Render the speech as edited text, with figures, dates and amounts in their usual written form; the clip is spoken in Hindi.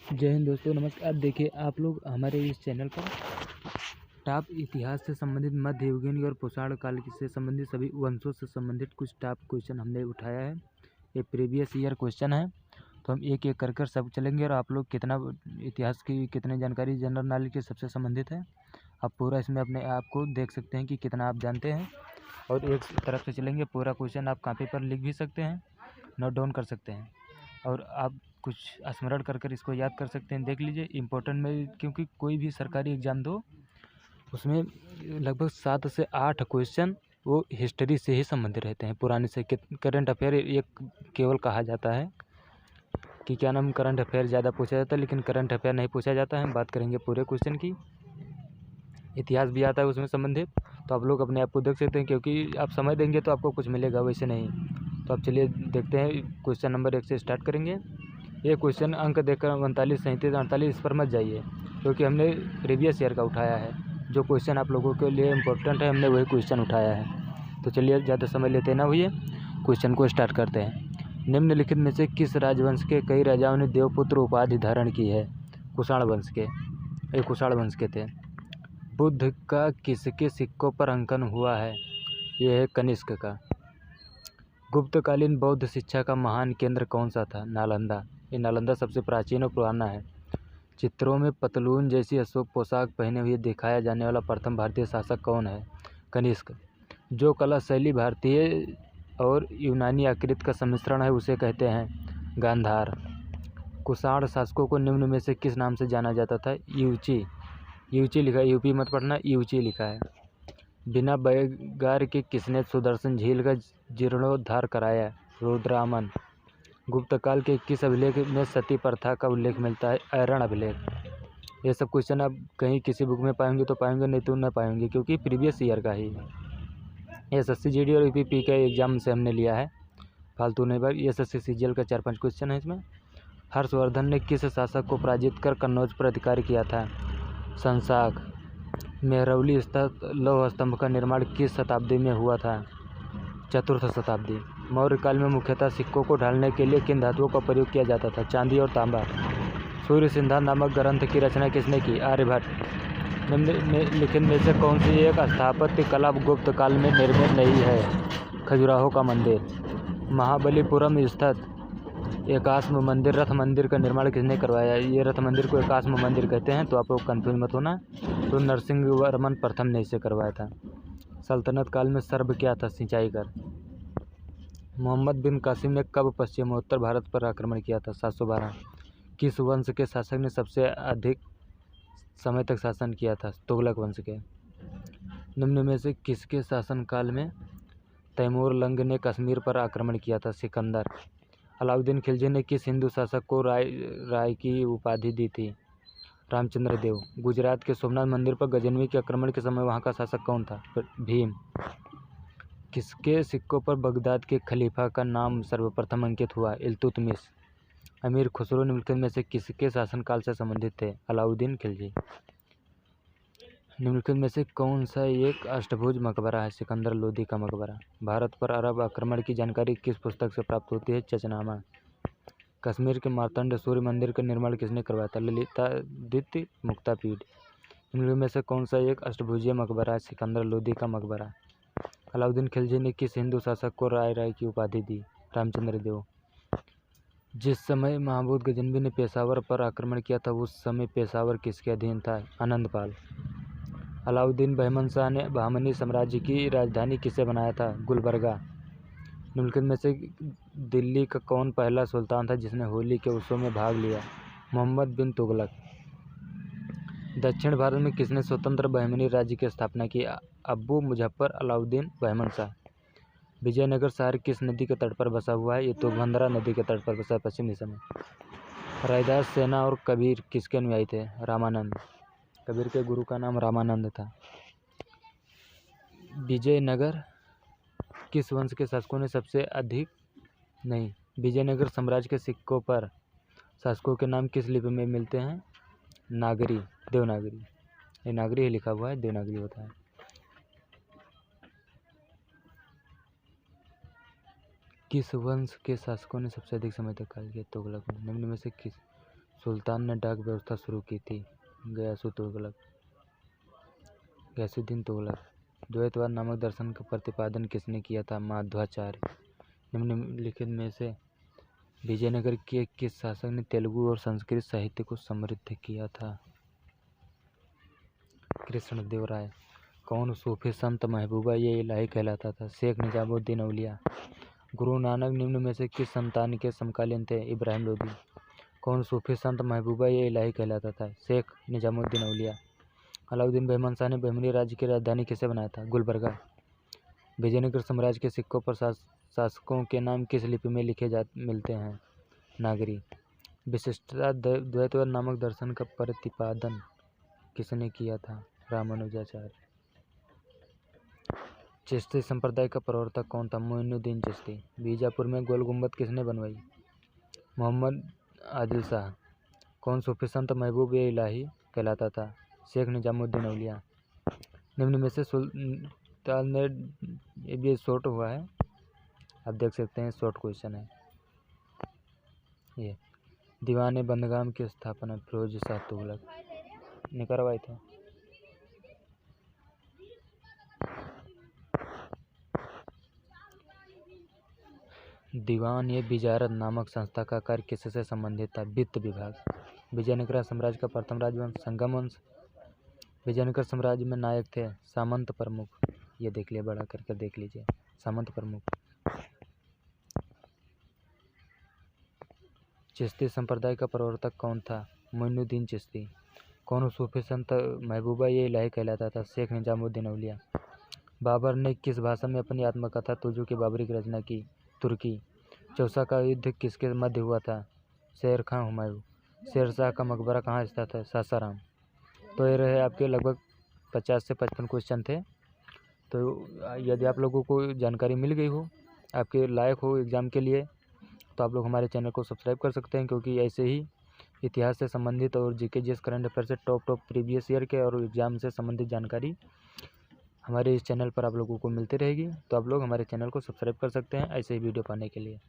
जय हिंद दोस्तों, नमस्कार। देखिए, आप लोग हमारे इस चैनल पर टॉप इतिहास से संबंधित मध्ययुगीन और पुराण काल से संबंधित सभी वंशों से संबंधित कुछ टॉप क्वेश्चन हमने उठाया है। ये प्रीवियस ईयर क्वेश्चन है, तो हम एक एक कर सब चलेंगे और आप लोग कितना इतिहास की कितनी जानकारी जनरल नॉलेज के सबसे संबंधित है, आप पूरा इसमें अपने आप को देख सकते हैं कि कितना आप जानते हैं। और एक तरफ से चलेंगे, पूरा क्वेश्चन आप कॉपी पर लिख भी सकते हैं, नोट डाउन कर सकते हैं और आप कुछ स्मरण कर इसको याद कर सकते हैं। देख लीजिए इम्पोर्टेंट में, क्योंकि कोई भी सरकारी एग्ज़ाम दो उसमें लगभग 7 से 8 क्वेश्चन वो हिस्ट्री से ही संबंधित रहते हैं, पुराने से। करंट अफेयर एक केवल कहा जाता है कि क्या नाम करंट अफेयर ज़्यादा पूछा जाता है, लेकिन करंट अफेयर नहीं पूछा जाता है। हम बात करेंगे पूरे क्वेश्चन की। इतिहास भी आता है उसमें संबंधित, तो आप लोग अपने आप को देख सकते हैं, क्योंकि आप समय देंगे तो आपको कुछ मिलेगा, वैसे नहीं। तो आप चलिए देखते हैं, क्वेश्चन नंबर 1 से स्टार्ट करेंगे। ये क्वेश्चन अंक देखकर 39, 37, 48 इस पर मत जाइए, क्योंकि हमने प्रीवियस ईयर का उठाया है। जो क्वेश्चन आप लोगों के लिए इम्पोर्टेंट है, हमने वही क्वेश्चन उठाया है। तो चलिए ज़्यादा समय लेते ना हुए क्वेश्चन को स्टार्ट करते हैं। निम्नलिखित में से किस राजवंश के कई राजाओं ने देवपुत्र उपाधि धारण की है? कुषाण वंश के, ये कुषाण वंश के थे। बुद्ध का किसके सिक्कों पर अंकन हुआ है? यह है कनिष्क का। गुप्तकालीन बौद्ध शिक्षा का महान केंद्र कौन सा था? नालंदा। ये नालंदा सबसे प्राचीन और पुराना है। चित्रों में पतलून जैसी अशोक पोशाक पहने हुए दिखाया जाने वाला प्रथम भारतीय शासक कौन है? कनिष्क। जो कला शैली भारतीय और यूनानी आकृति का सम्मिश्रण है उसे कहते हैं गांधार। कुषाण शासकों को निम्न में से किस नाम से जाना जाता था? युची। युची लिखा है, यूपी मत पढ़ना, युची लिखा है। बिना बैगार के किसने सुदर्शन झील का जीर्णोद्धार कराया? रुद्रामन। गुप्त काल के किस अभिलेख में सती प्रथा का उल्लेख मिलता है? ऐरण अभिलेख। ये सब क्वेश्चन आप कहीं किसी बुक में पाएंगे तो पाएंगे, नहीं तो न पाएंगे, क्योंकि प्रीवियस ईयर का ही SSC GD और UPP के एग्जाम से हमने लिया है, फालतू नहीं। बार SSC CGL का 4-5 क्वेश्चन है इसमें। हर्षवर्धन ने किस शासक को पराजित कर कन्नौज पर अधिकार किया था? संसाक। मेहरौली स्थित लौह स्तंभ का निर्माण किस शताब्दी में हुआ था? 4th शताब्दी। मौर्य काल में मुख्यतः सिक्कों को ढालने के लिए किन धातुओं का प्रयोग किया जाता था? चांदी और तांबा। सूर्य सिद्धांत नामक ग्रंथ की रचना किसने की? आर्यभट्ट। निम्नलिखित में से कौन सी एक स्थापत्य कला गुप्त काल में निर्मित नहीं है? खजुराहो का मंदिर। महाबलीपुरम स्थित एकाश्म मंदिर, रथ मंदिर का निर्माण किसने करवाया? ये रथ मंदिर को एकाश्म मंदिर कहते हैं, तो आप लोग कन्फ्यूज मत होना। तो नरसिंहवर्मन प्रथम ने इसे करवाया था। सल्तनत काल में सर्ब क्या था? सिंचाई कर। मोहम्मद बिन कासिम ने कब पश्चिमोत्तर भारत पर आक्रमण किया था? 712। किस वंश के शासक ने सबसे अधिक समय तक शासन किया था? तुगलक वंश के। निम्न में से किसके शासनकाल में तैमूर लंग ने कश्मीर पर आक्रमण किया था? सिकंदर। अलाउद्दीन खिलजी ने किस हिंदू शासक को राय की उपाधि दी थी? रामचंद्र देव। गुजरात के सोमनाथ मंदिर पर गजनवी के आक्रमण के समय वहां का शासक कौन था? भीम। किसके सिक्कों पर बगदाद के खलीफा का नाम सर्वप्रथम अंकित हुआ? इल्तुतमिश। अमीर खुसरो निम्नलिखित में से किसके शासनकाल से संबंधित थे? अलाउद्दीन खिलजी। निम्नलिखित में से कौन सा एक अष्टभुज मकबरा है? सिकंदर लोदी का मकबरा। भारत पर अरब आक्रमण की जानकारी किस पुस्तक से प्राप्त होती है? चचनामा। कश्मीर के मार्तंड सूर्य मंदिर का निर्माण किसने करवाया था? ललितादित्य मुक्तापीड। निम्नलिखित में से कौन सा एक अष्टभुजीय मकबरा है? सिकंदर लोदी का मकबरा। अलाउद्दीन खिलजी ने किस हिंदू शासक को राय की उपाधि दी? रामचंद्र देव। जिस समय महमूद गजनवी ने पेशावर पर आक्रमण किया था उस समय पेशावर किसके अधीन था? आनंदपाल। अलाउद्दीन बहमन शाह ने बहमनी साम्राज्य की राजधानी किसे बनाया था? गुलबर्गा। निम्नलिखित में से दिल्ली का कौन पहला सुल्तान था जिसने होली के उत्सव में भाग लिया? मोहम्मद बिन तुगलक। दक्षिण भारत में किसने स्वतंत्र बहमनी राज्य की स्थापना की? अब्बू मुजफ्फर अलाउद्दीन बहमन शाह। विजयनगर शहर किस नदी के तट पर बसा हुआ है? ये तुंगभद्रा नदी के तट पर बसा है, पश्चिम दिशा में। रैदास सेना और कबीर किसके अनुयायी थे? रामानंद। कबीर के गुरु का नाम रामानंद था। विजयनगर किस वंश के शासकों ने सबसे अधिक विजयनगर साम्राज्य के सिक्कों पर शासकों के नाम किस लिपि में मिलते हैं? नागरी, देवनागरी। ये नागरी ही लिखा हुआ है, देवनागरी होता है। किस वंश के शासकों ने सबसे अधिक समय तक काल किया? तुगलक। निम्न में से किस सुल्तान ने डाक व्यवस्था शुरू की थी? गयासुद्दीन तुगलक। द्वैतवाद नामक दर्शन का प्रतिपादन किसने किया था? माध्वाचार्य। निम्नलिखित में से विजयनगर के किस शासक ने तेलुगु और संस्कृत साहित्य को समृद्ध किया था? कृष्णदेवराय। कौन सूफी संत महबूबा ये इलाही कहलाता था? शेख निजामुद्दीन औलिया। गुरु नानक निम्न में से किस संतान के समकालीन थे? इब्राहिम लोदी। कौन सूफी संत महबूबा ये इलाही कहलाता था? शेख निजामुद्दीन औलिया। अलाउद्दीन बहमन शाह ने बहमनी राज्य की राजधानी किसे बनाया था? गुलबर्गा। विजयनगर साम्राज्य के सिक्कों पर शासकों के नाम किस लिपि में लिखे मिलते हैं? नागरी। विशिष्टता द्वैतवाद नामक दर्शन का प्रतिपादन किसने किया था? रामानुजाचार्य। चिश्ती संप्रदाय का प्रवर्तक कौन था? मोइनुद्दीन चिश्ती। बीजापुर में गोल गुम्बद किसने बनवाई? मोहम्मद आदिल शाह। कौन सूफी संत महबूब ए इलाही कहलाता था? शेख निजामुद्दीन औलिया। निम्न में से सुल्तान ने, ये शॉर्ट हुआ है, आप देख सकते हैं, शॉर्ट क्वेश्चन है ये। दीवान बंदगाम की स्थापना फिरोज शाह तुगलक ने करवाई थी। दीवान बिजारत नामक संस्था का कार्य किससे संबंधित था? वित्त विभाग। विजयनगर साम्राज्य का प्रथम राजवंश संगम वंश। विजयनगर साम्राज्य में नायक थे सामंत प्रमुख। ये देख लिया, बड़ा करके देख लीजिए, सामंत प्रमुख। चिश्ती संप्रदाय का प्रवर्तक कौन था? मोइनुद्दीन चिश्ती। कौन सूफी संत महबूबा ये इलाही कहलाता था? शेख निजामुद्दीन औलिया। बाबर ने किस भाषा में अपनी आत्मकथा तुजू की बाबरी की रचना की? तुर्की। चौसा का युद्ध किसके मध्य हुआ था? शेर खां हुमायूं। शेरशाह का मकबरा कहाँ स्थित है? सासाराम। तो ये रहे आपके लगभग 50 से 55 क्वेश्चन थे। तो यदि आप लोगों को जानकारी मिल गई हो, आपके लायक हो एग्ज़ाम के लिए, तो आप लोग हमारे चैनल को सब्सक्राइब कर सकते हैं, क्योंकि ऐसे ही इतिहास से संबंधित और जीके जीएस करंट अफेयर से टॉप प्रीवियस ईयर के और एग्ज़ाम से संबंधित जानकारी हमारे इस चैनल पर आप लोगों को मिलती रहेगी। तो आप लोग हमारे चैनल को सब्सक्राइब कर सकते हैं ऐसे ही वीडियो पाने के लिए।